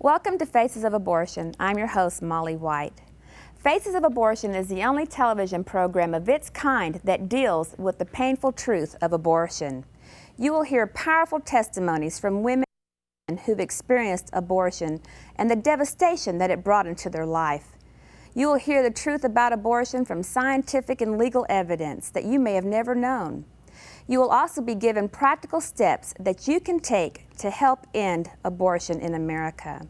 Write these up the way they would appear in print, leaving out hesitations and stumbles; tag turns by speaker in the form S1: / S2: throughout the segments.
S1: Welcome to Faces of Abortion. I'm your host, Molly White. Faces of Abortion is the only television program of its kind that deals with the painful truth of abortion. You will hear powerful testimonies from women who've experienced abortion and the devastation that it brought into their life. You will hear the truth about abortion from scientific and legal evidence that you may have never known. You will also be given practical steps that you can take to help end abortion in America.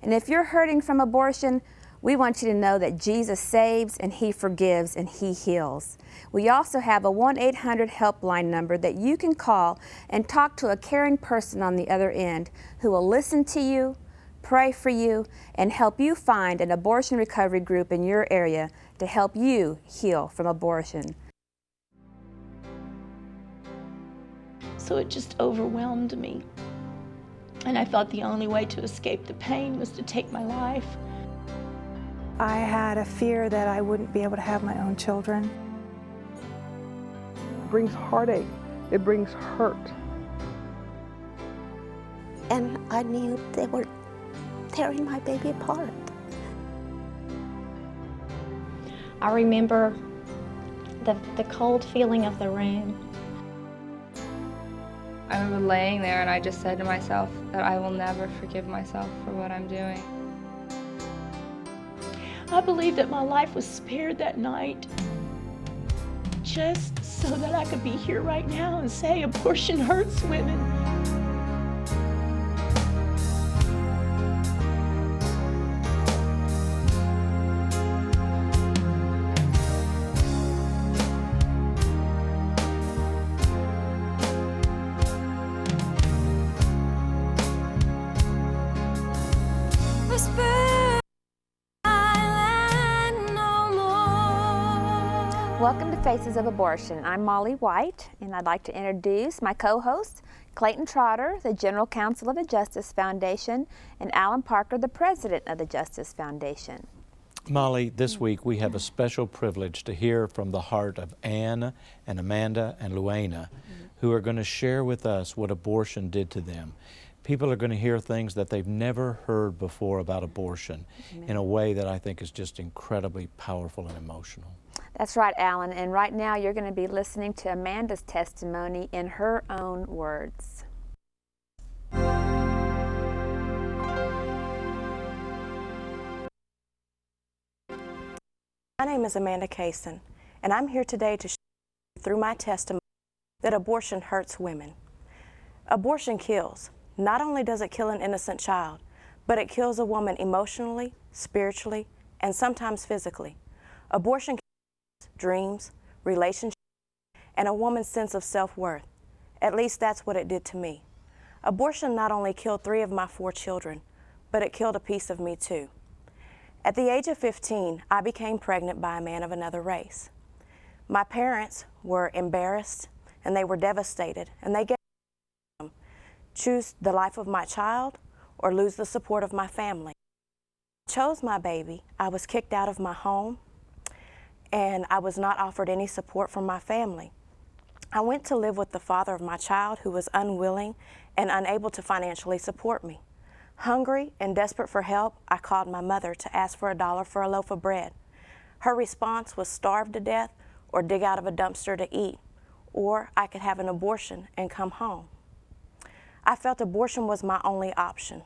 S1: And if you're hurting from abortion, we want you to know that Jesus saves and He forgives and He heals. We also have a 1-800 helpline number that you can call and talk to a caring person on the other end who will listen to you, pray for you, and help you find an abortion recovery group in your area to help you heal from abortion.
S2: So it just overwhelmed me. And I felt the only way to escape the pain was to take my life.
S3: I had a fear that I wouldn't be able to have my own children.
S4: It brings heartache. It brings hurt.
S5: And I knew they were tearing my baby apart.
S6: I remember the cold feeling of the room.
S7: I remember laying there and I just said to myself that I will never forgive myself for what I'm doing.
S2: I believe that my life was spared that night just so that I could be here right now and say abortion hurts women.
S1: Welcome to Faces of Abortion. I'm Molly White, and I'd like to introduce my co-host, Clayton Trotter, the General Counsel of the Justice Foundation, and Alan Parker, the President of the Justice Foundation.
S8: Molly, this week we have a special privilege to hear from the heart of Anne and Amanda and Luana, who are going to share with us what abortion did to them. People are going to hear things that they've never heard before about abortion in a way that I think is just incredibly powerful and emotional.
S1: That's right, Alan, and right now you're going to be listening to Amanda's testimony in her own words.
S9: My name is Amanda Kaysen, and I'm here today to share through my testimony that abortion hurts women. Abortion kills. Not only does it kill an innocent child, but it kills a woman emotionally, spiritually, and sometimes physically. Abortion kills dreams, relationships, and a woman's sense of self-worth. At least that's what it did to me. Abortion not only killed 3 of my 4 children, but it killed a piece of me too. At the age of 15, I became pregnant by a man of another race. My parents were embarrassed and they were devastated, and they gave me choose the life of my child or lose the support of my family. I chose my baby. I was kicked out of my home, and I was not offered any support from my family. I went to live with the father of my child, who was unwilling and unable to financially support me. Hungry and desperate for help, I called my mother to ask for $1 for a loaf of bread. Her response was starve to death or dig out of a dumpster to eat, or I could have an abortion and come home. I felt abortion was my only option.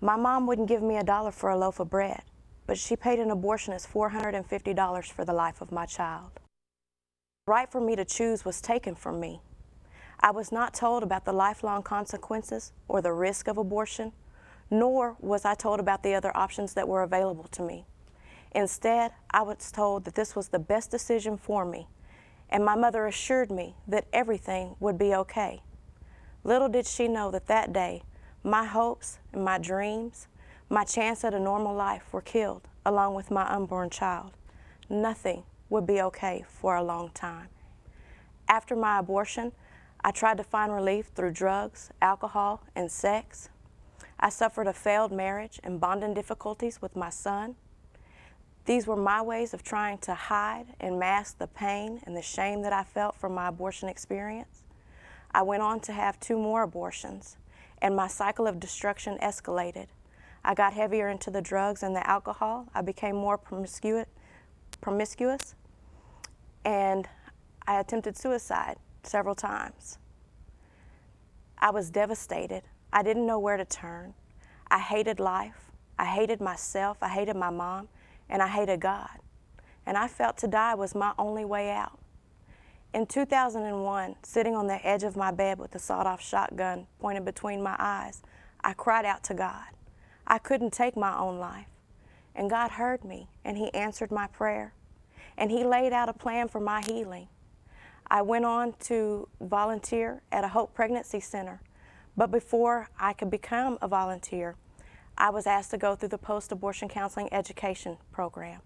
S9: My mom wouldn't give me $1 for a loaf of bread, but she paid an abortionist $450 for the life of my child. The right for me to choose was taken from me. I was not told about the lifelong consequences or the risk of abortion, nor was I told about the other options that were available to me. Instead, I was told that this was the best decision for me, and my mother assured me that everything would be okay. Little did she know that that day, my hopes and my dreams, my chance at a normal life were killed, along with my unborn child. Nothing would be okay for a long time. After my abortion, I tried to find relief through drugs, alcohol, and sex. I suffered a failed marriage and bonding difficulties with my son. These were my ways of trying to hide and mask the pain and the shame that I felt from my abortion experience. I went on to have 2 more abortions, and my cycle of destruction escalated I got heavier into the drugs and the alcohol. I became more promiscuous, and I attempted suicide several times. I was devastated. I didn't know where to turn. I hated life. I hated myself. I hated my mom, and I hated God. And I felt to die was my only way out. In 2001, sitting on the edge of my bed with a sawed-off shotgun pointed between my eyes, I cried out to God. I couldn't take my own life. And God heard me, and He answered my prayer. And He laid out a plan for my healing. I went on to volunteer at a Hope Pregnancy Center. But before I could become a volunteer, I was asked to go through the post-abortion counseling education program.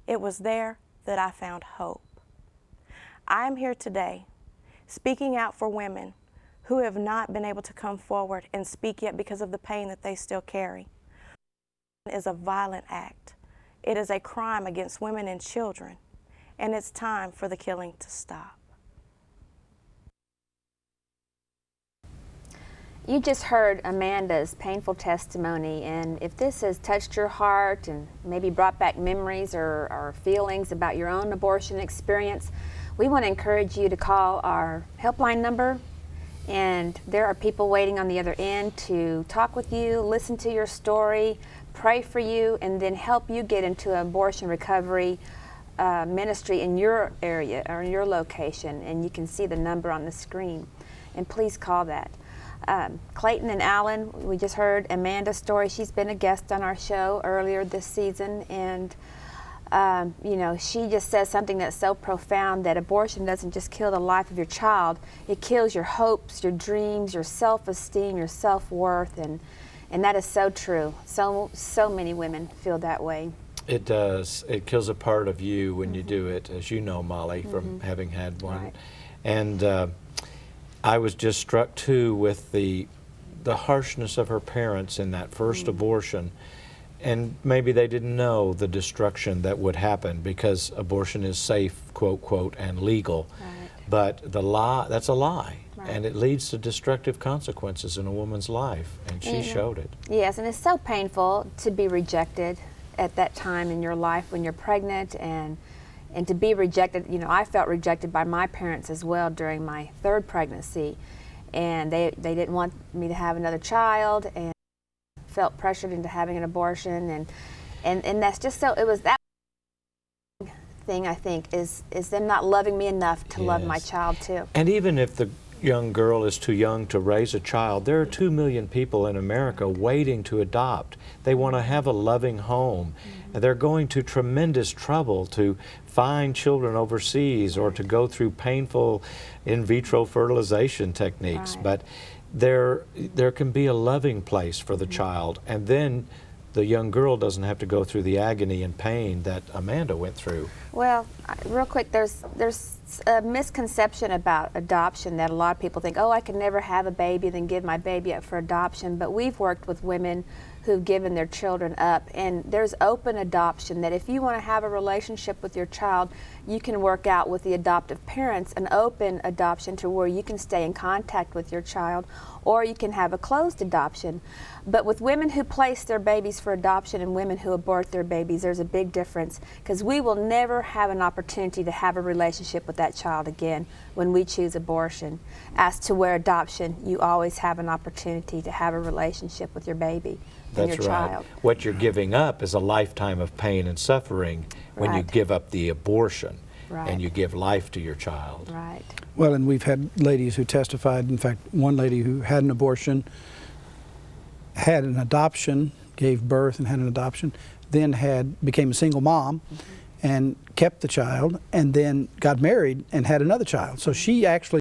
S9: It was there that I found hope. I am here today speaking out for women who have not been able to come forward and speak yet because of the pain that they still carry. It is a violent act. It is a crime against women and children, and it's time for the killing to stop.
S1: You just heard Amanda's painful testimony, and if this has touched your heart and maybe brought back memories or feelings about your own abortion experience, we want to encourage you to call our helpline number, and there are people waiting on the other end to talk with you, listen to your story, pray for you, and then help you get into an abortion recovery ministry in your area or in your location, and you can see the number on the screen, and please call that. Clayton and Alan, we just heard Amanda's story. She's been a guest on our show earlier this season, and you know, she just says something that's so profound, that abortion doesn't just kill the life of your child, it kills your hopes, your dreams, your self-esteem, your self-worth, and that is so true. So many women feel that way.
S8: It does. It kills a part of you when you do it, as you know, Molly, from having had one.
S1: Right.
S8: And I was just struck too with the harshness of her parents in that first abortion, and maybe they didn't know the destruction that would happen because abortion is safe, quote, quote, and legal.
S1: Right.
S8: But the lie, that's a lie,
S1: Right.
S8: and it leads to destructive consequences in a woman's life, and she showed it.
S1: Yes, and it's so painful to be rejected at that time in your life when you're pregnant, and to be rejected. You know, I felt rejected by my parents as well during my third pregnancy, and they didn't want me to have another child, and felt pressured into having an abortion, and that's just so, it was that thing, I think, is them not loving me enough to love my child too.
S8: And even if the young girl is too young to raise a child, there are 2 million people in America waiting to adopt. They want to have a loving home. And they're going to tremendous trouble to find children overseas or to go through painful in vitro fertilization techniques.
S1: Right.
S8: But there can be a loving place for the child, and then the young girl doesn't have to go through the agony and pain that Amanda went through.
S1: Well, real quick, there's a misconception about adoption that a lot of people think, oh, I can never have a baby, then give my baby up for adoption. But we've worked with women who've given their children up, and there's open adoption, that if you want to have a relationship with your child, you can work out with the adoptive parents an open adoption to where you can stay in contact with your child, or you can have a closed adoption. But with women who place their babies for adoption and women who abort their babies, there's a big difference, because we will never have an opportunity to have a relationship with that child again when we choose abortion. As to where adoption, you always have an opportunity to have a relationship with your baby and your child.
S8: What you're giving up is a lifetime of pain and suffering when you
S1: Right.
S8: give up the abortion
S1: Right.
S8: and you give life to your child.
S1: Right.
S10: Well, and we've had ladies who testified, in fact, one lady who had an abortion, had an adoption, gave birth and had an adoption, then became a single mom and kept the child, and then got married and had another child. So she actually